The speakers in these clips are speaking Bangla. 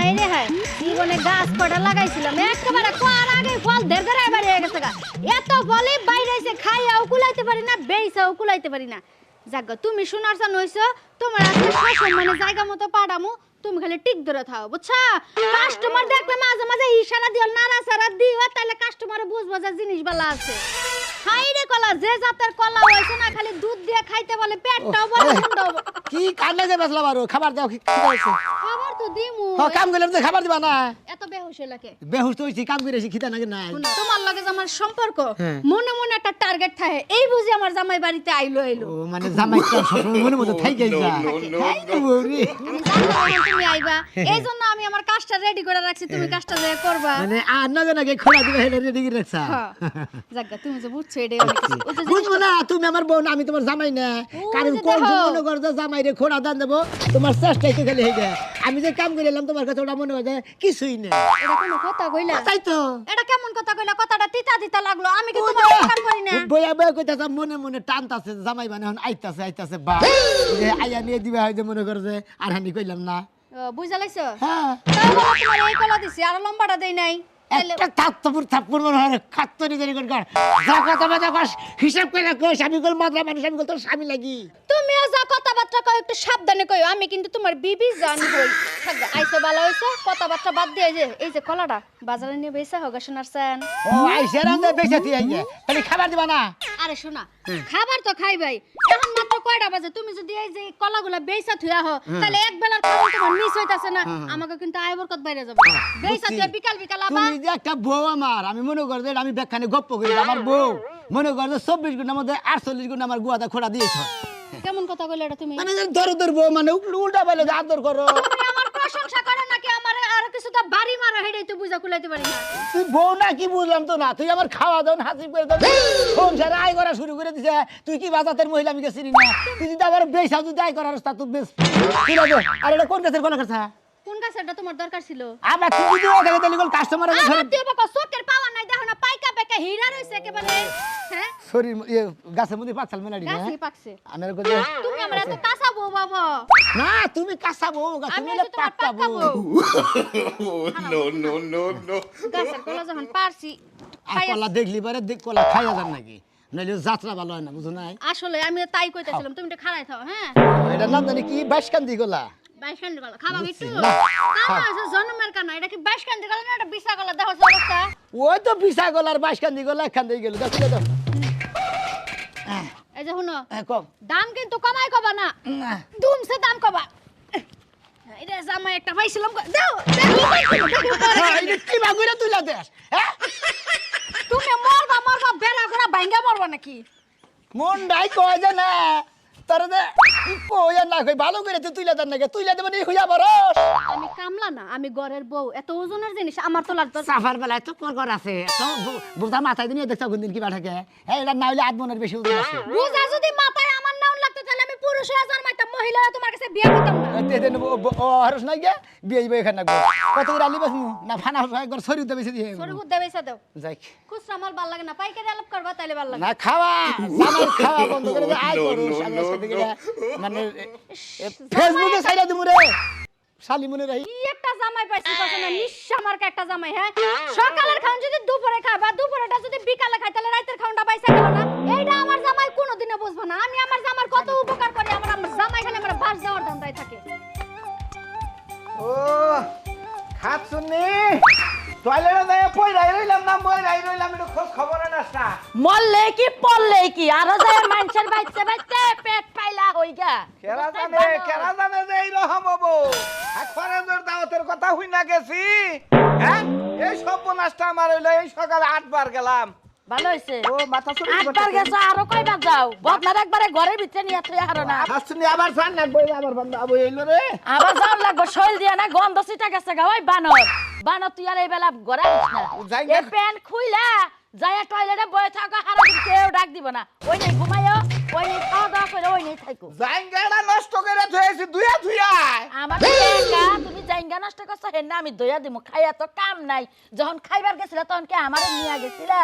হায় রে হায় জীবনে গাছ কটা লাগাইছিলাম একেবারে কোয়ার আগে ফল দের করে এবারে হয়ে গেছে গা এত ফলে বাইরে এসে খাইয়াও কুলাইতে পারি না বেইছাও কুলাইতে পারি না জাগা তুমি শোনার চান হইছো তোমার আজকে সম্মানে জায়গা মতো পাড়ামু তুমি খালি টিক ধরে থাও বুঝছা কাস্টমার দেখলে মাঝে মাঝে ইশারা দিও নাড়াচাড়া দিও তাহলে কাস্টমারে বুঝবো যে জিনিস বালা আছে হাই রে কলা যে জাতের কলা হইছে না খালি দুধ দিয়ে খাইতে বলে পেটটাও বলে ঠান্ডা হবে কি কান্না যে বেসলা বারো খাবার দাও কি খাইছে খাবার তো দিমু কাম গেলাম যে খাবার দিবা না এত বেহুশ লাগে বেহুশ তো হইছি কাম করেছি খিদা নাকি নাই তোমার লগে যে আমার সম্পর্ক মনে মনে একটা টার্গেট থাকে এই বুঝি আমার জামাই বাড়িতে আইলো ও মানে জামাই তো সবসময় মনে মনে থাইকে যায় তুমি আইবা এইজন্য আমি আমার কাজটা রেডি করে রাখছি তুমি কাজটা যে করবা মানে আর না জানা কে খোলা দিবা হেলে রেডি করে রাখছা জাগা তুমি যে বুঝছো এটাই অনেক কিছু বুঝবো না তুমি আমার বোন আমি তোমার জামাই না কারণ কোন মনে করছো জামাই রে খোড়া দান দেবো তোমার চেষ্টাই তো খালি হয়ে যায় আমি যে কাম করে এলাম তোমার কাছে ওটা মনে হয় কিছুই না এটা কোনো কথা কইলা তাই তো এটা কেমন কথা কইলা কথাটা তিতা তিতা লাগলো আমি কি তোমার উপকার করি না বইয়া বইয়া কইতাছ মনে মনে টানতাছে জামাই মানে এখন আইতাছে বা যে আইয়া নিয়ে দিবা হয় যে মনে করে যে আর হানি কইলাম না বুঝা লাইছো হ্যাঁ তোমার এই কলা দিছি আর লম্বাটা দেই নাই একটা থাপ্পড় মনে হয় খাত্তরি দেরি করে যা কথা বাজা কস হিসাব করে কইস আমি কল মাত্রা মানুষ আমি কল তোর স্বামী লাগি তুমিও যা কথাবার্তা কই একটু সাবধানে কইও আমি কিন্তু তোমার বিবি জান হই থাকবে আইছো ভালো হইছো কথাবার্তা বাদ দিয়ে এই যে কলাটা বাজারে নিয়ে বেচা হোক সোনার সেন ও আইছে রান্দে বেচাতি আইগে তাহলে খাবার দিবা না আরে শোনা খাবার তো খাই ভাই এখন মাত্র কয়টা বাজে তুমি যদি এই যে কলাগুলা বেচা থুয়া হো তাহলে এক বেলার খাবার তোমার মিস হইতাছে না আমাকে কিন্তু আয় বরকত বাইরে যাবে বেচা থুয়া বিকাল বিকাল আবার তুমি যে একটা বউ আমার আমি মনে করি যে আমি ব্যাখ্যানে গপ্প করি আমার বউ মনে করি যে 24 ঘন্টার মধ্যে 48 ঘন্টা আমার গুয়াটা খোড়া দিয়েছ কেমন কথা কইলে এটা তুমি মানে দর বউ মানে উল্টা বলে আদর করো তুমি আমার প্রশংসা করো নাকি আমার আর কিছু তো বাড়ি মারো হেডেই তো বুঝা কুলাইতে পারি না তুই বউ না কি বুঝলাম তো না তুই আমার খাওয়া দাওয়া হাসিব করে দাও সংসারে আয় করা শুরু করে দিছে তুই কি বাজাতের মহিলা আমি চিনি না তুই যদি আবার বেশা যদি আয় করার তা তুই বেশ আর এটা কোন গাছের কলা করছা কোন গাছটা তোমার দরকার ছিল আবার তুই যদি ওখানে তাহলে কোন কাস্টমার আছে আমার তুই বাবা চোখের পাওয়া নাই দেখো না পাইকা বেকা হীরা রইছে একেবারে হ্যাঁ শরীর গাছের মধ্যে পাকছাল মেলাড়ি না গাছই পাকছে আমি আর কইতে তুমি আমার এত কাঁচা বউ বাবা না তুমি কাঁচা বউ আমি তুমি তো তোমার পাক্কা পাক্কা বউ বউ নো গাছের কলা যখন পারছি আর কলা দেখলি পরে দেখ কলা খাইয়া যান নাকি নাইলে যাত্রা ভালো হয় না বুঝো নাই আসলে আমি তাই কইতাছিলাম তুমি একটু খাড়াই থাও হ্যাঁ এটা নাম জানি কি বাইশকান্দি গলা বাইশকান্দি গলা খাবা একটু না, কানা আছে জন্মের কানা এটা কি বাইশকান্দি গলা না এটা বিশা গলা দেখো অবস্থা ওই তো বিশা গলার বাইশকান্দি গলা এখান দিয়ে গেল দেখো দাও এই যে শুনো কম দাম কিন্তু কমাই কবা না দুমসে দাম কবা এটা জামাই একটা পাইছিলাম দাও এটা কি বাগুরা তুইলা দেশ হ্যাঁ তুমি মরবা বেলা গোড়া ভাঙ্গা মরবা নাকি মন ডাই কয় যে না তোর যে কইয়া না কই ভালো করে তুইলা দেন নাকি তুইলা দেব নি হইয়া বরস আমি কামলা না আমি ঘরের বউ এত ওজনের জিনিস আমার তো লাগতো সাফার বেলায় তো কর আছে তো বুঝা মাথায় দিনে দেখছ কোন দিন কি বাঠাকে হ্যাঁ এটা না হইলে আধমনের বেশি ওজন আছে বুঝা যদি মাথায় আমার নাউন লাগতো তাহলে আমি পুরুষ হয়ে জন্মাইতাম মহিলা হয়ে তোমার কাছে বিয়ে করতাম না তেদেন ও হরস নাই গে বিয়ে হইবে এখানে না কত করে আলি বাসমু না ফানা একবার শরীর তো বেশি দিয়ে সরু গুদ দেবে দাও যাই খুচরা মাল ভাল লাগে না পাইকারি আলাপ করবা তাইলে ভাল লাগে না খাওয়া জামাই খাওয়া বন্ধ করে দে আই করু মানে ফেসবুকে ছাইরা দিমু রে শালি মনে রাই কি একটা জামাই পাইছি কথা না নিঃশা মার্কা একটা জামাই হ্যাঁ সকালের খাওন যদি দুপুরে খাবা দুপুরেটা যদি বিকালে খাই তাহলে রাতের খাওনটা পাইছা গেল না এইটা আমার জামাই কোনোদিনও বুঝবো না আমি আমার জামার কত উপকার করি আমার জামাই খালি আমার বাস যাওয়ার ধান্দায় থাকে ও খাত শুনি টয়লেটে যাই পয়রাই রইলাম না ময়রাই রইলাম একটু খোঁজ খবর নাস না মরলে কি পড়লে কি আরো যায় মানুষের বাইতে বাইতে পেট পাইলা হই গা কেরা জানে যে এইরকম হবো খরচের দাওয়াতের কথা হই না গেছি হ্যাঁ এই সর্বনাশটা আমার হইলো এই সকালে 8 বার গেলাম ভালো হইছে ও মাথা চুরি একবার গেছো আরো কয়বার যাও বদলার একবারে ঘরের ভিতরে নিয়ে তুই হারো না খাত শুনি আবার সান না বই আবার বন্ধ আবো এইলো রে আবার যাও লাগবো শৈল দিয়া না গন্ধ সিটা গেছে গা ওই বানর বানর তুই আর এই বেলা ঘরে আসিস না যাই না। এই প্যান্ট খুইলা যায় টয়লেটে বয়ে থাকো হারা দিন কেউ ডাক দিব না ওই নাই ঘুমাইও ওই নেই খাওয়া দাওয়া করে ওই নেই থাকো জাইঙ্গাটা নষ্ট করে থুয়েছি দুয়া থুয়াই আমার টাকা তুমি জাইঙ্গা নষ্ট করছো হেন না আমি দইয়া দিমু খাইয়া তো কাম নাই যখন খাইবার গেছিলা তখন কি আমারে নিয়া গেছিলা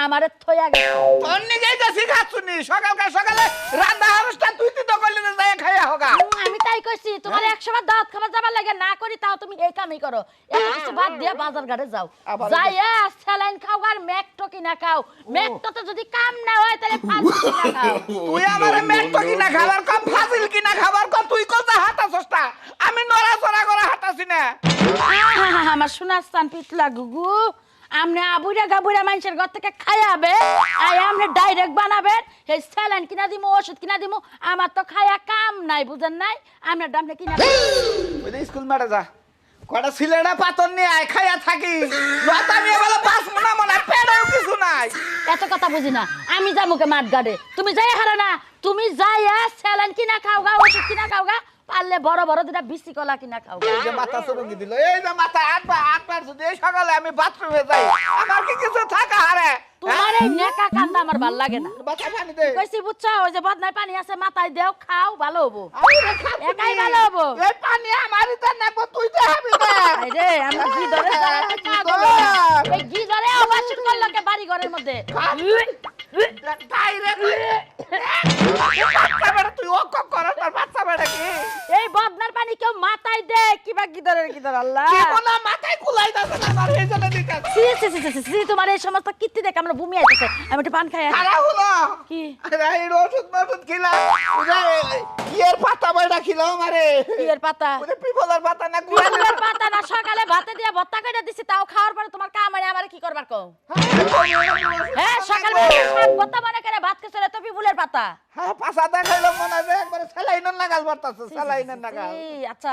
আমারে থইয়া গেছো তোর নিজেই তো শিখাচ্ছুনি সকালে রান্না হারসটা তুই তো করলি না যাই খাইয়া হোগা আমি তাই কইছি তোমার 100 বার দাওয়াত খাবার যাবার লাগে না করি তাও তুমি এই কামই করো এত কিছু বাদ দিয়া বাজার ঘাটে যাও আবার যাইয়া স্যালাইন খাও আর মেকটো কিনা খাও মেকটোতে যদি কাম না হয় তাহলে ফাজিল কিনা খাও তুই আমারে মেট্টো কিনা খাবার কম ফাজিল কিনা খাবার কম তুই কোথা হাঁটাছসটা আমি নড়াচড়া করে হাঁটাছি না আহা, আমার সোনার স্থান পিতলা গুগু আমনে আবুরা গাবুরা মানুষের ঘর থেকে খাইয়াবে আর আমনে ডাইরেক্ট বানাবেন এই স্যালাইন কিনা দিমু ওষুধ কিনা দিমু আমার তো খায়া কাম নাই বুঝেন নাই আমরা দামনে কিনা ওই যে স্কুল মাঠে যা কটা সিলেটা পাতন নিয়ে আয় খাইয়া থাকি লতা নিয়ে বলে পাঁচ মনে মনে পেটেও কিছু নাই এত কথা বুঝি না আমি যামুকে মাঠ গাড়ে তুমি যাই হারো না তুমি যাইয়া স্যালাইন কিনা খাও গা ওষুধ কিনা খাও গা পারলে বড় বড় দুটা বিসি কলা কিনা খাও গা। এই যে মাথা চরঙ্গি দিল এই যে মাথা আটবার যদি এই সকালে আমি বাথরুমে যাই আমার কি কিছু থাকা হারে তোমার এই নেকা কান্দা আমার ভাল লাগে না বাচ্চা পানি দে কইছি বুঝছো ওই যে বদনায় পানি আছে মাথায় দেও খাও ভালো হবো আমি রে খাচ্ছি একাই নি। ভালো হবো। এই পানি আমারই তো নেবো তুই তো হাবি না আরে আমি ঘি ধরে দাঁড়াতে পাগল হলাম। এই ঘি ধরে অবাসন করলো কে বাড়ি ঘরের মধ্যে বাচ্চা বেড়া তুই ও কম করার তোর বাচ্চা বেড়া কি এই বদনার পানি কেউ মাথায় দে কিবা ঘি ধরে আল্লাহ কি মনে মাথায় কুলাই দাও না আমার এই জন্য দিকা সি সি সি সি, সি তোমার এই সমস্ত কীর্তি দেখে আমরা ভূমি আইতেছে আমি একটু পান খাই আসি। খারাপ হলো কি আরে এই ওষুধ খিলা ওরে ইয়ের পাতা বেড়া খিলা আমারে কি এর পাতা ওরে পিপলের পাতা না পিপুলের পাতা না সকালে ভাতে দিয়া ভর্তা কইরা দিছি তাও খাওয়ার পরে তোমার কাম হয় আমারে কি করবার কও হ্যাঁ সকালে শাক ভর্তা মনে করে ভাত খেছলে তো পিপুলের পাতা হ্যাঁ পাছা দেখাইলো মনে হয় একবারে স্যালাইনের নাগাল বাড়তাছে স্যালাইনের নাগাল এই, আচ্ছা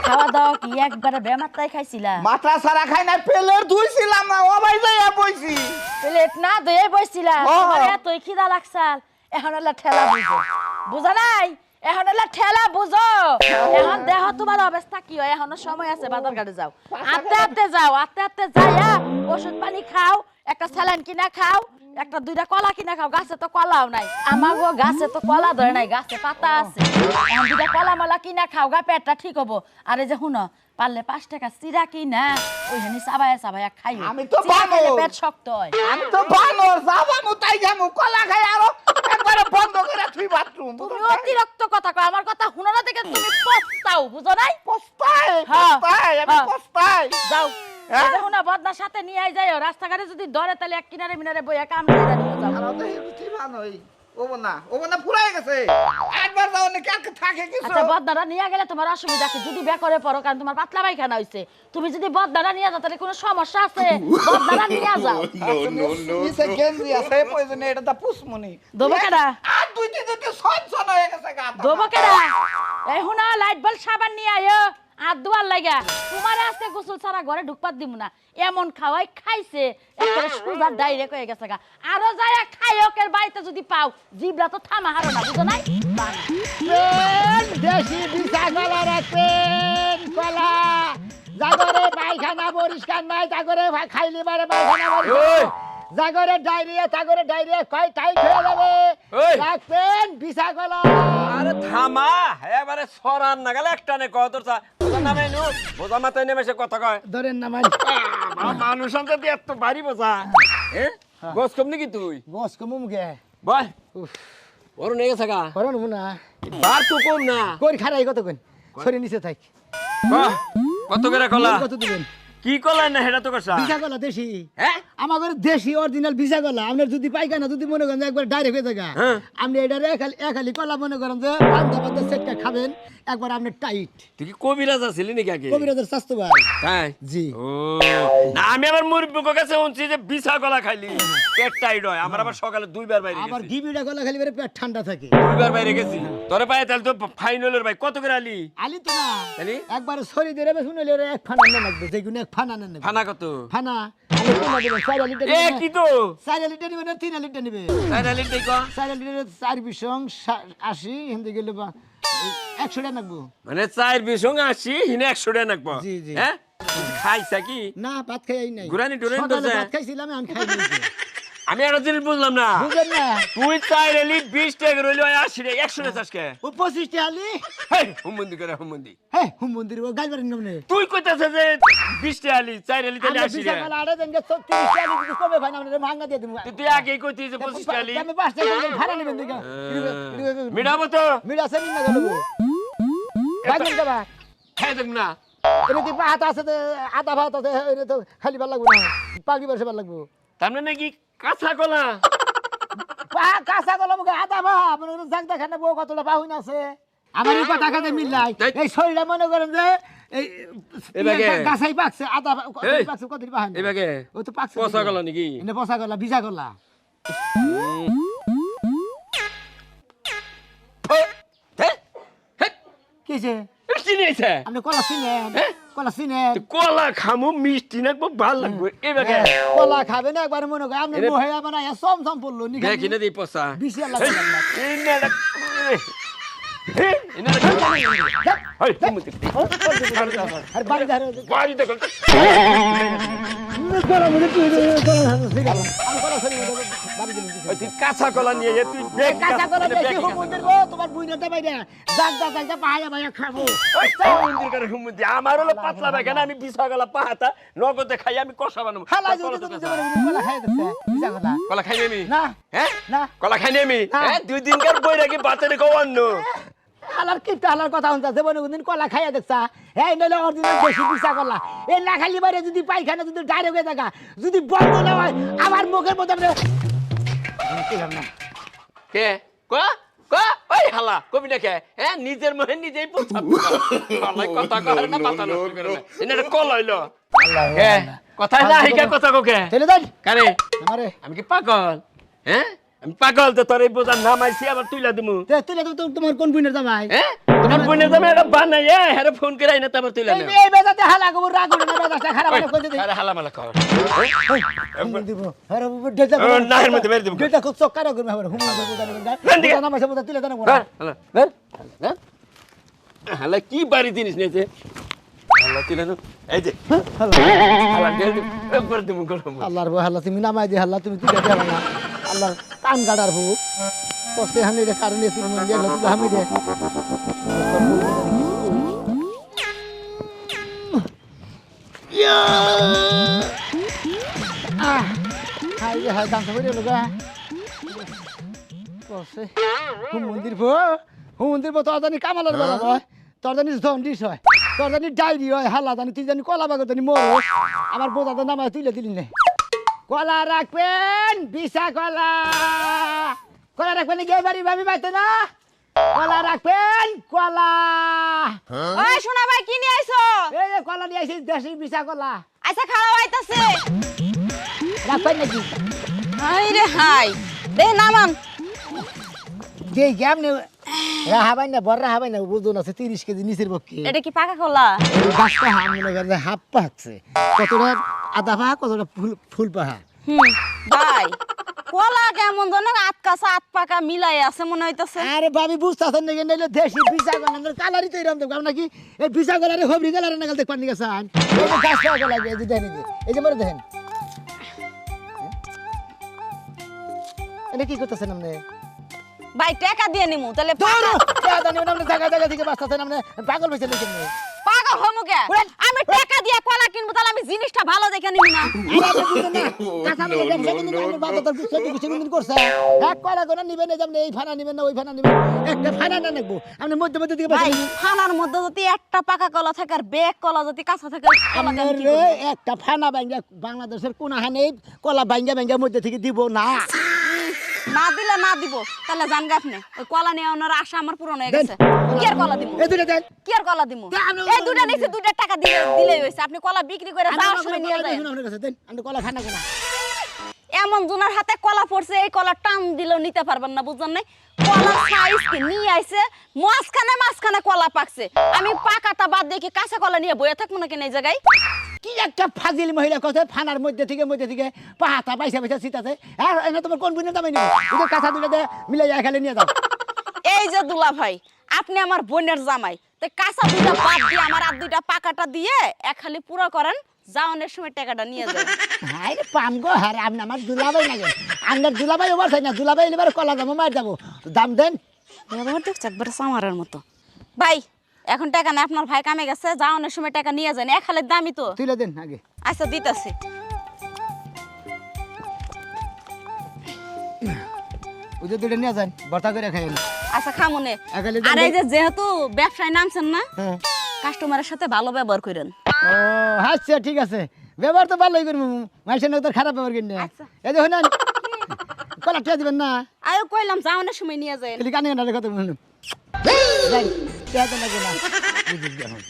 খাওয়া দাওয়া কি একবারে বেমাত্রায় খাইছিলা মাথা সারা খাই না পেলের ধুইছিলাম না ও ভাই যাইয়া বইছি প্লেট না দয়ে বইছিলা ও। তোমার এতই খিদা লাগছাল এখন এলা ঠেলা বুঝো বুঝা নাই এখন এলা ঠেলা বুঝো এখন দেহ তোমার অবস্থা কি হয় এখনো সময় আছে বাজার ঘাটে যাও আস্তে যাও আস্তে যাইয়া ওষুধ পানি খাও একটা স্যালাইন কিনা খাও একটা দুইটা কলা কিনা খাও গাছে তো কলাও নাই আমাগো গাছে তো কলা ধরে নাই গাছে পাতা আছে এখন দুইটা কলা মালা কিনা খাও গা পেটটা ঠিক হবো আর এই যে শুনো পারলে 5 টাকা চিরা কিনা ওইখানে চাবায়া খাইও আমি তো চিরা খাইলে বানর। পেট শক্ত হয় আমি তো বানর যাবামু তাই যামু কলা খাই আরো একবারে বন্ধ করে থুই বাথরুম তুমি অতিরিক্ত কথা কও আমার কথা শুনো না দেখে তুমি পস্তাও বুঝো নাই পস্তাই হ্যাঁ, পস্তাই আমি হ্যাঁ। পস্তাই যাও হ্যাঁ? দেখো না বদনার সাথে নিয়ে আই যাইও রাস্তাঘাটে যদি ধরে তাহলে এক কিনারে মিনারে বইয়া কাম করে নিয়ে যাও আর তো রুচি বানই ও না পুরাই গেছে একবার যাও না কাকে থাকে কিছু আচ্ছা বদনাটা নিয়ে গেলে তোমার অসুবিধা কি যদি বের করে পড়ো কারণ তোমার পাতলা পায়খানা হইছে তুমি যদি বদনাটা নিয়ে যাও তাহলে কোনো সমস্যা আছে বদনাটা নিয়ে যাও নিচে গেঞ্জি আছে প্রয়োজনে এটা দা পুষ্মনি দেবো কেডা? আর দুইটি সন হয়ে গেছে গা দেবো কেডা এই হুনা লাইট বল সাবান নিয়ে আয়ো আর দুয়ার লাগা তোমার আজকে গোসল ছাড়া ঘরে ঢুকপাত দিব না এমন খাওয়াই খাইছে একেবারে সুগার ডাইরেক্ট হয়ে গেছে গা আরো যায়া খাইওকের বাড়িতে যদি পাও জিবরা তো থামা হারো না বুঝো নাই দেশি বিছা কলা রাখবেন কলা জাগরে পায়খানা পরিষ্কার নাই জাগরে খাইলি বারে পায়খানা পরিষ্কার জাগরে ডায়রিয়া তাগরে ডায়রিয়া কয় টাইট হয়ে যাবে ওই। রাখবেন বিছা কলা আরে থামা এবারে সরান না গেলে একটা নে কয় তোর তোর নামে নু বোঝা মাথায় নেমে সে কথা কয় ধরেন না মানুষ অন্তত দিয়ে এত বাড়ি বোঝা হ্যাঁ গোস কম নাকি তুই বস কমুমকে বল ওর নিয়ে গেছে গা করুন না বার তো কম না কই খারাই কত কোন সরি নিচে থাক বাহ, কত করে কলা কত দিবেন কি কলা না হেটা তো কষা বিছা কলা দেশি হ্যাঁ আমাদের দেশি অরিজিনাল বিছা কলা আপনার যদি পাইকানা যদি মনে করেন যে একবার ডাইরেক্ট হয়ে যায় হ্যাঁ। আপনি এটা একালি কলা মনে করেন যে বান্ধা বান্ধা সেটকা খাবেন একবার আপনি টাইট তুই কি কবিরাজ আছিলি নাকি আগে কবিরাজের স্বাস্থ্য ভাই তাই জি ও না আমি আবার মুরব্বী কাছে শুনছি যে বিছা কলা খাইলি পেট টাইট হয় আমার আবার সকালে দুইবার বাইরে আবার গেছি ঘি বিড়া কলা খালি বেরে পেট ঠান্ডা থাকে দুইবার বাইরে গেছি তোরে পায়ে তাহলে তো ফাইনালের ভাই কত করে আলি আলি তো না আলি একবার সরি দিয়ে রেবে শুনে লেরে এক ফানা না লাগবে যে কোনো এক ফানা না নেবে ফানা কত ফানা আমি কোনা দেবেন 4 লিটার এ কি তো 4 লিটার নিবেন 3 লিটার নিবে ফাইনালি দেখো 4 লিটার 4 বিশং 80 হিন্দি গেলে 100 টাকা লাগবে মানে 4 বিসং 80 হিনে 100 টাকা নাকবো জি, জি। হ্যাঁ খাইছা কি না ভাত খাই নাই গুরানি টুরানি সকালে দছে? ভাত খাইছিলাম আমি খাই নাই আমি একটা জিনিস বুঝলাম না বুঝলেন না তুই চাই রেলি 20 টাকা রইলো 80 টাকা 100 টাকা চাষকে ও 25 টা আলি হেই হুমন্দি করে হুমন্দি হ্যাঁ হুম মন্দির ও গাইবার নামনে তুই কইতাছ যে 20 টাকা আলি চাই রেলি তাহলে 80 টাকা বিশাল আড়ে দেন যে 30 টা আলি যদি কমে ভাই নামনে ভাঙা দিয়ে দিমু তুই আগে কইতিস যে 25 টাকা আলি আমি 5 টাকা ভাড়া নেবেন দিগা মিডাবো তো মিড়া সেনি না গেলবো গাইবেন যাবা খাই দেব না এনে কি ভাত আছে তো আধা ভাত আছে এনে তো খালি ভাল লাগবো না পাগড়ি বসে ভাল লাগবো তার মানে নাকি কাঁচা কলা কাঁচা কলম আধা ভাত মানে জাগ দেখানে বউ কতটা পাহুন আছে আমার এই কথা কাজে মিল নাই এই শরীরটা মনে করেন যে এই এবাগে গাছাই পাকছে আধা এই, পাকছে কতটি পাহুন এবাগে ও তো পাকছে পচা কলা নাকি এনে পচা কলা ভিজা কলা কিছে চিনিয়েছে আপনি কলা চিনেন কলা চিনেন কলা খামু মিষ্টি না খুব ভালো লাগবে এবাগে কলা খাবে না একবার মনে করে আপনি মহিলা বানায় সম সম পড়লো নি দেখি না দিই পচা বিশি লাগবে আর বাড়ি ধারে কলা মনে তুই আমি কলা ছড়ি বাড়ি দিলাম কাঁচা কলা নিয়ে যা, তুই দেখ কাঁচা কলা বেশি হুমুন্দের গো তোমার বুইনাটা বাইরে জাগ জাগ জাগ পাহায়া ভাইয়া খাবো মন্দির করে হুমুন্দি আমার হলো পাতলা বেখানা আমি বিছা গলা পাহাতা নগদে খাই আমি কষা বানাবো হালা যদি তুমি জীবনে কলা খাই দিতে বিজা কলা কলা খাই আমি না হ্যাঁ না কলা খাই আমি না। হ্যাঁ 2 দিনকার বই রাখি বাচ্চারে খাওয়ান্ন হালার কিপটা হালার কথা হচ্ছে জীবনে কোনদিন কলা খাইয়া দেখছা এই নইলে অরিজিনাল দেশি বিছা কলা এই না খালি বাইরে যদি পায়খানা যদি ডাইরেক্ট হয়ে থাকা যদি বন্ধ না হয় আমার মুখের মধ্যে আমরা কে ক ক ওই হালা কবি না কে হ্যাঁ নিজের মনে নিজেই পছন্দ কলাই কথা কর না পাতা নষ্ট করে না এনে কল হইলো কে কথা না হিকা কথা কোকে চলে দেন কারে আমারে আমি কি পাগল হ্যাঁ আমি পাগল তো তোর এই বোঝা নামাইছি আবার তুইলা দিমু তুলে তো তোমার কোন বুইনের জামাই হ্যাঁ তোমার বোনের দামে একটা বানাই হ্যাঁ ফোন করে আইনা তারপর তুইলা এই নেব এই বেজাতে হালা গোবর রাগ না বেজাটা খারাপ করে কই দিই আরে হালা মালা কর দিব আরে ডেটা না এর মধ্যে মেরে দিব ডেটা খুব চক্কারা করবে আমার হুম দেবো বেন দিকে। জানা নামাইছে বুঝা তুলে দেন হালা হালা কি বাড়ি জিনিস নিয়েছে হালা তুইলা নো এই যে হালা দিয়ে একবার দিমু গরম আল্লাহর বউ হাল্লা তুমি নামাই দি হাল্লা তুমি তুলে দেবে না আল্লাহর কান গাড়ার বউ কষ্টে হানি রে কারণে তুমি মন দেখলে তুমি হামি দে হাই রে হাই দাম করে লগা কষ্টে হুম মন্দির বউ তোর জানি কামালের বেলা হয় তোর জানি জন্ডিস হয় তোর জানি ডায়রি হয় হাল্লা জানি তুই জানি কলা বাগর জানি মর আমার বোঝাতে নামায় তুলে দিলি না কলা রাখবেন বিশা কলা কলা রাখবেন গে বাড়ি ভাবি পাইতো না কলা রাখবেন কলা ওই শোনা ভাই কি নিয়ে আইছো এই যে কলা নিয়ে আসি দেশি বিশা কলা আচ্ছা খাওয়া আইতাছে রাখবেন নাকি হাই রে হাই দে নামান যে কেমনে রাহাবাই না বড় রাহাবাই না বুঝুন আছে 30 কেজি নিচের পক্ষে এটা কি পাকা কলা এই গাছটা হাম মনে করে হাফ পাকছে কতটা আধা পাহা কতটা ফুল পাহা ভাই কলা কেমন জানো আট কাঁচা আট পাকা মিলাই আছে মনে হইতাছে আরে ভাবি বুঝতাছেন নাকি নাইলে দেশি বিশা কলা কালারই তো এরকম দেখো নাকি এই বিশা কলারে হবরি কালারে নাগাল দেখবার নিকে চান এই যে গাছটা লাগে এই যে দেখেন এই যে মরে দেখেন এটা কি করতেছেন আপনি ভাই টাকা দিয়ে নিমু তাহলে ধরো জানি না আপনি জায়গা জায়গা থেকে বাঁচতেছেন আপনি পাগল হইছেন নাকি আপনি পাগল হমু কে আমি টাকা দিয়ে কলা কিনবো তাহলে আমি জিনিসটা ভালো দেখে নিব না আরে আপনি বুঝেন না কথা বলে ব্যবসা কিন্তু আপনি বাজার কিছু কিন্তু করছে এক কলা কোনা নিবেন এই যে আপনি এই ফানা নিবেন না ওই ফানা নিবেন একটা ফানা না নেবো আপনি মধ্যে মধ্যে দিকে ভাই বাঁচেন খানার মধ্যে যদি একটা পাকা কলা থাকে আর বেগ কলা যদি কাঁচা থাকে কলা দিয়ে আমি কি রে করব? একটা ফানা ভাঙ্গা বাংলাদেশের কোন হানে কলা ভাঙ্গা মধ্যে থেকে দিব না না দিলে না দিব তাহলে জানগা আপনি ওই কলা নিয়ে ওনার আশা আমার পূরণ হয়ে গেছে কি আর কলা দিব এই দুটো দেন কি আর কলা দিব দেন, এই দুইটা নিচে দুইটা টাকা দিলেই হইছে আপনি কলা বিক্রি করে যাওয়ার সময় নিয়ে যায় আপনার কাছে দেন আপনি কলা খানা কোনা এমন জনের হাতে কলা পড়ছে এই কলা টান দিলেও নিতে পারবেন না বুঝছেন নাই কলা সাইজ কি নিয়ে আইছে মাঝখানে কলা পাকছে আমি পাকাটা বাদ দিয়ে কি কাঁচা কলা নিয়ে বইয়া থাকবো নাকি এই জায়গায় কি একটা ফাজিল মহিলা কথা ফানার মধ্যে থেকে পাহাতা পয়সা সিটাছে আর এনে তোমার কোন বুনের দামে নিব এই যে কাঁচা দুটো মিলাই খালি নিয়ে যাও এই যে দুলা ভাই আপনি আমার বোনের জামাই তো কাঁচা দুইটা বাদ দিয়ে আমার আর দুইটা পাকাটা দিয়ে এক খালি পুরো করেন যাওনের সময় টাকাটা নিয়ে যাও হাই রে পাম গো হারে আপনি আমার দুলাভাই লাগে আপনার দুলাভাই ওবার চাই না দুলাভাই এবার কলা দামও মার যাবো দাম দেন ব্যবহার দেখছ একবার সামারের মতো ভাই এখন টাকা না আপনার ভাই কামে গেছে যাওনের সময় টাকা নিয়ে যান এক হালের দামই তো তুলে দেন আগে আচ্ছা দিতেছি ওই যে দুটো নিয়ে যান বর্তা করে খাইন আচ্ছা খামুনে এক হালের দাম আর এই যে যেহেতু ব্যবসায় নামছেন না হ্যাঁ কাস্টমারের সাথে ভালো ব্যবহার করেন ও আচ্ছা ঠিক আছে ব্যবহার তো ভালোই করবো মানুষের তো খারাপ ব্যবহার করি না আচ্ছা। এই যে হলেন কলা টিয়া দিবেন না আয়ো কইলাম যাওনের সময় নিয়ে যান এলি কানে কানে কথা বলুন টিয়া তো লাগে না বুঝিস এখন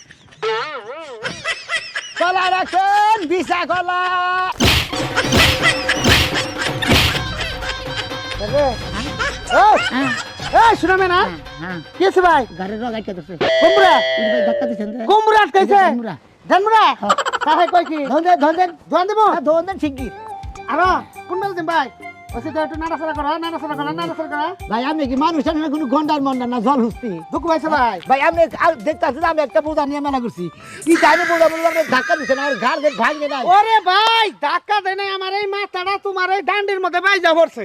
কলা রাখেন বিশা কলা শুনাবে না হ্যাঁ কি আছে ভাই গাড়ির রগ আটকে দিচ্ছে কুমড়া ধাক্কা দিচ্ছেন কুমড়া আটকাইছে কুমড়া ধানমুড়া তাহে কই কি ধন দেন ধোয়ান দেবো ধন দেন শিগগির আর কোন বেল দিন ভাই ওসে তো একটু নাড়াচাড়া করা নাড়াচাড়া করা ভাই আমি কি মানুষ আমি কোনো গন্ডার মন্ডা না জল হুস্তি দুঃখ পাইছে ভাই ভাই আমি দেখতে আসছি আমি একটা বোঝা নিয়ে মেলা করছি কি জানি বোঝা বললাম ধাক্কা দিচ্ছে না আমার ঘাড় ভাঙে নাই ওরে ভাই ধাক্কা দেয় নাই আমার এই মাথাটা তোমার এই ডান্ডির মধ্যে বাইজা পড়ছে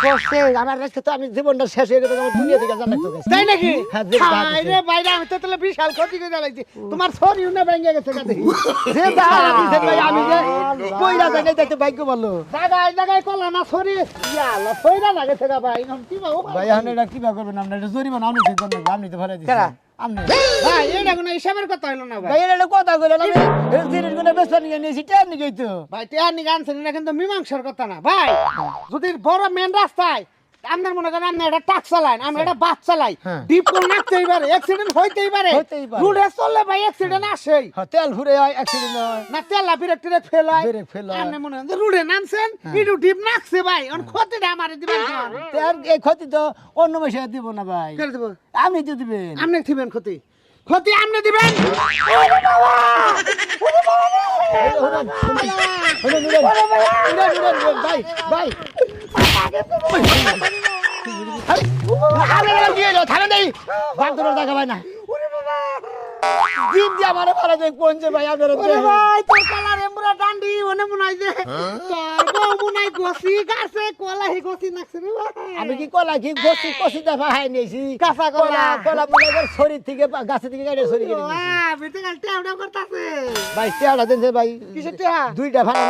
কষ্টে আমার রাস্তা তো আমি জীবনটা শেষ হয়ে গেছে আমার দুনিয়া থেকে জানা তো তাই নাকি হ্যাঁ, যে ভাগ হাই রে ভাই আমি তো তাহলে বিশাল ক্ষতি করে জ্বালাইছি তোমার শরীর না ভেঙে গেছে কাতে যে দাঁড়া দিচ্ছে ভাই আমি যে কইরা জায়গায় দেখতে ভাগ্য বললো জায়গায় জায়গায় কলা না শরীর ইয়ালা ফইরা লাগে থেকে ভাই এখন কি বাবু ভাই এখন এটা কিবা করবেন আপনি এটা জরিমানা আপনি ঠিক করবেন আপনি তো ভালো দিচ্ছেন আপনি ভাই এটা কোনো হিসাবের কথা হইলো না ভাই ভাই এটা কথা কইলেন আমি জিনিসগুলো বেচা নিয়ে নিয়েছি টেন নিয়ে তো ভাই টেহার নিকে আনছেন এটা কিন্তু মীমাংসার কথা না ভাই যদি বড় মেন রাস্তায় আপনার মনে করেন আপনি একটা ট্রাক চালান আমি একটা বাস চালাই হ্যাঁ। ডিপ করে নাচতেই পারে অ্যাক্সিডেন্ট হইতেই পারে হইতেই পারে। রুটে চললে ভাই অ্যাক্সিডেন্ট আসেই তেল ফুরে হয় অ্যাক্সিডেন্ট হয় না তেলা বিরেক টিরেক ফেল হয় ব্রেক ফেল হয়। আপনি মনে করেন রুটে নামছেন একটু ডিপ নাচছে ভাই অন ক্ষতিটা আমারে দিবেন কেন আর এই ক্ষতি তো অন্য মাসে দিব না ভাই ফেলে দেব আপনি তো দিবেন আপনি দিবেন ক্ষতি ক্ষতি আপনি দিবেন ভাই ভাই থামে নেই ভাগ তোর দেখা ভাই না জিপ দিয়ে আমার ভালো দেখ পৌঁছে ভাই আপনার ওরে ভাই তোর কলার এমবুরা ডান্ডি ওনে মুনাই দে তোর বউ মুনাই গসি গাছে কলা হি গসি নাকছে রে ভাই আমি কি কলা কি গোসি কষি দা ভাই নিয়েছি কাঁচা কলা। কলা মনে করে শরীর থেকে গাছে থেকে গাড়ি শরীর কেটে নিয়েছি। বেতে গাল টেউডা করতাছে ভাই টেয়াটা দেন ভাই কিসের টেহা দুইটা ভাঙা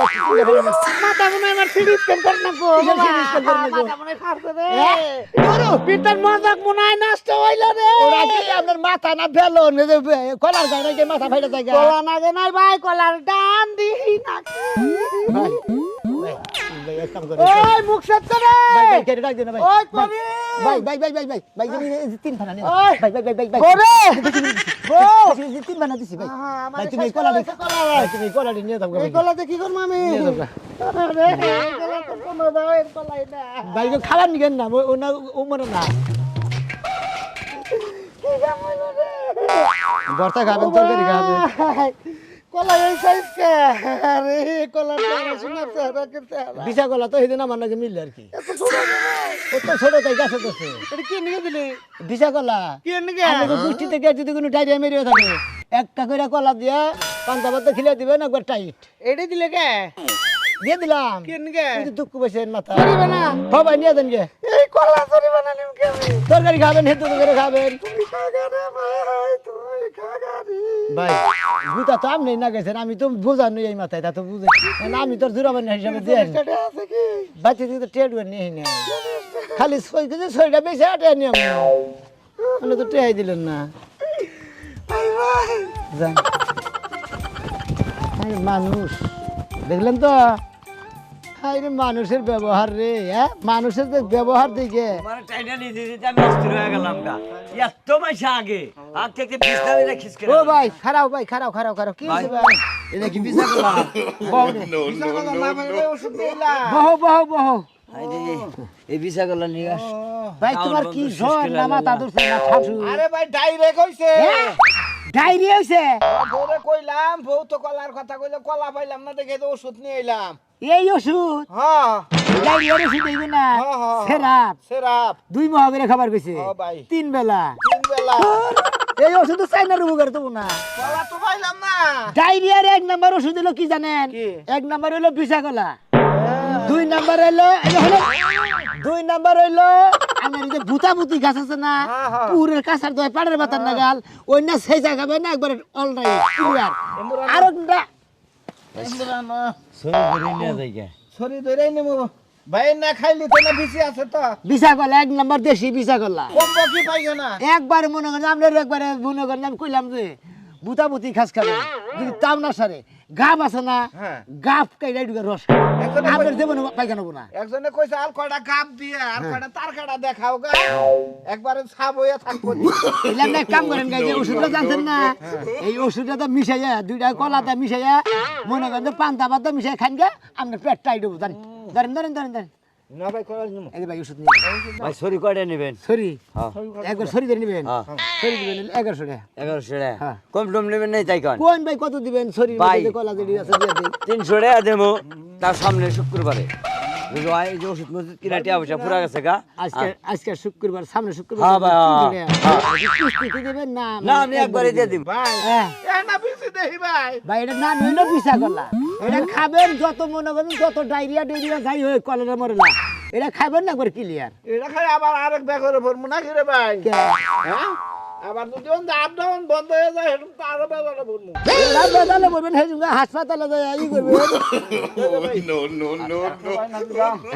মাথা মনে আমার সিডি স্ক্যান করে নাকো কিসের CD scan করে নাকো? মাথা মনে ফারছে রে পিটার মজাক মুনাই নষ্ট হইল রে ওরা কি আপনার মাথা না ফেলো কলার গায়ে নাকি মাথা ফাইটা যায় কলা নাগে নাই ভাই কলার ডান্ডি নাকছে ভাই ভাই এক কাম করে ওই মুখ সেট করে ভাই ভাই কেটে রাখ দেন ভাই ওই করি ভাই ভাই ভাই ভাই ভাই ভাই জানি তিন ফানা নিয়ে ওই। ভাই ভাই ভাই ভাই ভাই ওরে তিন ফানা দিছি ভাই হ্যাঁ, ভাই আমারে তুমি শেষ কলা করে দিছি কলা। ভাই তুমি কলা নিয়ে যাও এই কলাতে কি করব আমি নিয়ে যাও আরে এই কলা তো কোনো দাও এই কলাই না ভাই গো খাবার নিবেন না ও না ও মনে না কি গামলো রে বর্তা খাবেন তরকারি খাবেন কলা এই সাইজ কে আরে কলাটা শোনা চেহারা কে চেহারা বিশা কলা তো সেদিন আমার নাকি মিললে আর কি ও তো ছোট তাই গাছে তো এটা কি নিয়ে দিলি বিশা কলা কি নিয়ে আমাকে গোষ্ঠী থেকে যদি কোনো ডাইরিয়া মেরিয়ে থাকে একটা করে কলা দিয়া পান্তা পাতা খিলে দিবেন একবার টাইট এটা দিলে কে দিয়ে দিলাম কি নিয়ে কিন্তু দুঃখ বসে মাথা করিবে না সবাই নিয়ে দেন গে এই কলা সরি বানালিম কে আমি তরকারি খাবেন হেতু করে খাবেন তুমি খাগা রে ভাই তুই খাগা রে ভাই বুঝা তো আপনি না গেছেন আমি তো বোঝার নেই এই মাথায় তা তো বুঝে না আমি তোর জুরাবেন হিসাবে দিয়ে এটা আছে কি বাচ্চা দিকে তো টেট নিয়ে নেই খালি ছয় কেজি ছয়টা বেশি আটে নিয়ম মানে তো টেহাই দিলেন না ভাই ভাই যান আরে মানুষ দেখলেন তো আরে মানুষের ব্যবহার রে হ্যাঁ মানুষের যে ব্যবহার দিকে মানে টাইনা নিয়ে দিতে আমি অস্থির হয়ে গেলাম গা এত মাসে আগে আগ থেকে বিছনা মেরে খিসকে ও ভাই খারাপ ভাই খারাপ খারাপ খারাপ কি হয়েছে ভাই এটা কি বিছা করলাম বিশা কলা না ভাই ওষুধ দিলা বহো বহো বহো এই বিছা করলা নিয়ে আস ভাই তোমার কি জ্বর না মাথা ধরছে না ঠাসু আরে ভাই ডাইরেক্ট হইছে ডায়রিয়া হইছে বউরে কইলাম বউ তো কলার কথা কইলে কলা পাইলাম না দেখে তো ওষুধ নিয়ে এলাম এই ওষুধ হ্যাঁ ডায়রিয়ার ওষুধ দেবে না হ্যাঁ, হ্যাঁ। সেরাপ সেরাপ 2 মহাবেরে খাবার কইছে ও ভাই। 3 বেলা তিন বেলা এই ওষুধ চাইনা রুবু করে দেবো না কলা তো পাইলাম না ডায়রিয়ার 1 নাম্বার ওষুধ হলো কি জানেন? কি? 1 নাম্বার হলো বিছা কলা, 2 নাম্বার হলো এই যে হলো 2 নাম্বার হলো আমার যে ভূতাভূতি গাছ আছে না, হ্যাঁ, হ্যাঁ। পুরের কাছার দয় পাড়ের বাতার নাগাল, ওই না সেই জায়গা না একবার অলরাইট ক্লিয়ার। আর একটা সরি করে নিয়ে যাই কে ছড়ি ধরে নেবো ভাই না খাইলি তো না বেশি আছে তো বিছা কলা 1 নাম্বার দেশি বিছা কলা। কম্বো কি পাইছো না একবার মনে করেন আমরা একবারে মনে করেন আমি কইলাম যে ভূতাভূতি খাস খাবে যদি তাও না সারে গাব আছে না, হ্যাঁ। গাব কাইডা ঢুকে রস একজনে আপনার দেবো না পাইখানা না। একজনে কইছে আর কয়টা কাপ দিয়ে আর কয়টা তারকাটা দেখাও গা একবারে ছাপ হইয়া থাকবো এলাম না, এক কাম করেন গাই যে ওষুধটা জানতেন না, এই ওষুধটা তো মিশাইয়া 2টা কলাটা মিশাইয়া মনে করেন যে পান্তা পাতা মিশাই খান গে আপনার পেট টাইট হবো। ধরেন ধরেন ধরেন ধরেন ধরেন না ভাই কয়টা নিমু এই যে ভাই ওষুধ নিয়ে ভাই সরি কয়টা নেবেন সরি হ্যাঁ একবার সরি ধরে নেবেন, হ্যাঁ সরি দিবেন 1100 টাকা। 1100 টাকা হ্যাঁ। কম টম নেবেন নাই তাই কন কোন ভাই কত দিবেন? সরি ভাই। কলা যেটি আছে দিয়ে দিন। 300 টাকা দেবো তার সামনে শুক্রবারে বুঝলো এই যে ওষুধ মজুদ কিনা টিয়া পয়সা পুরা গেছে গা আজকে শুক্রবার, সামনে শুক্রবার হ্যাঁ ভাই, হ্যাঁ, কিস্তিতে দিবেন না? না আমি একবারে দিয়ে দিব ভাই হ্যাঁ। এ না বেশি দেখি ভাই ভাই এটা নাম হইলো বিছা কলা। এটা খাবেন যত মনে করেন যত ডায়রিয়া যাই হয় কলেরা মরেলা, এটা খাবেন না একবার ক্লিয়ার। এটা খাই আবার আরেক ব্যাগরে ভরবো না কি রে ভাই হ্যাঁ আবার যদি আপ ডাউন বন্ধ হয়ে যায় সেটা তো আরো ব্যাগরে ভরবো এরা বেদালে বলবেন হে যুগা হাসপাতালে যায় ই করবেন।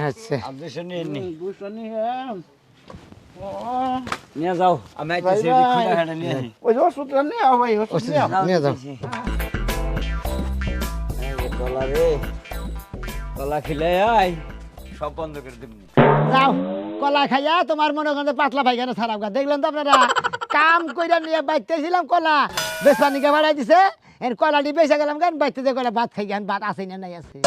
আচ্ছা অবজেকশন নিয়ে নি দুশো নিয়ে নিয়ে যাও আমি আইতেছি ভাই, খুঁড়া ভাই। হাড়া নিয়ে আসি ওই যে ওষুধটা নিয়ে ভাই ওষুধ নিয়ে নিয়ে যাও। কলা রে কলা খেলে আই সব বন্ধ করে দিব যাও কলা খাইয়া তোমার মনে করেন যে পাতলা পায়খানা ছাড়াব গা। দেখলেন তো আপনারা কাম কইরা নিয়ে বাইতেছিলাম কলা বেসপানিকে বাড়াই দিছে, এর কলাটি বেঁচে গেলাম কেন বাইতে যে কলা ভাত খাই ভাত আছে না নাই আছে।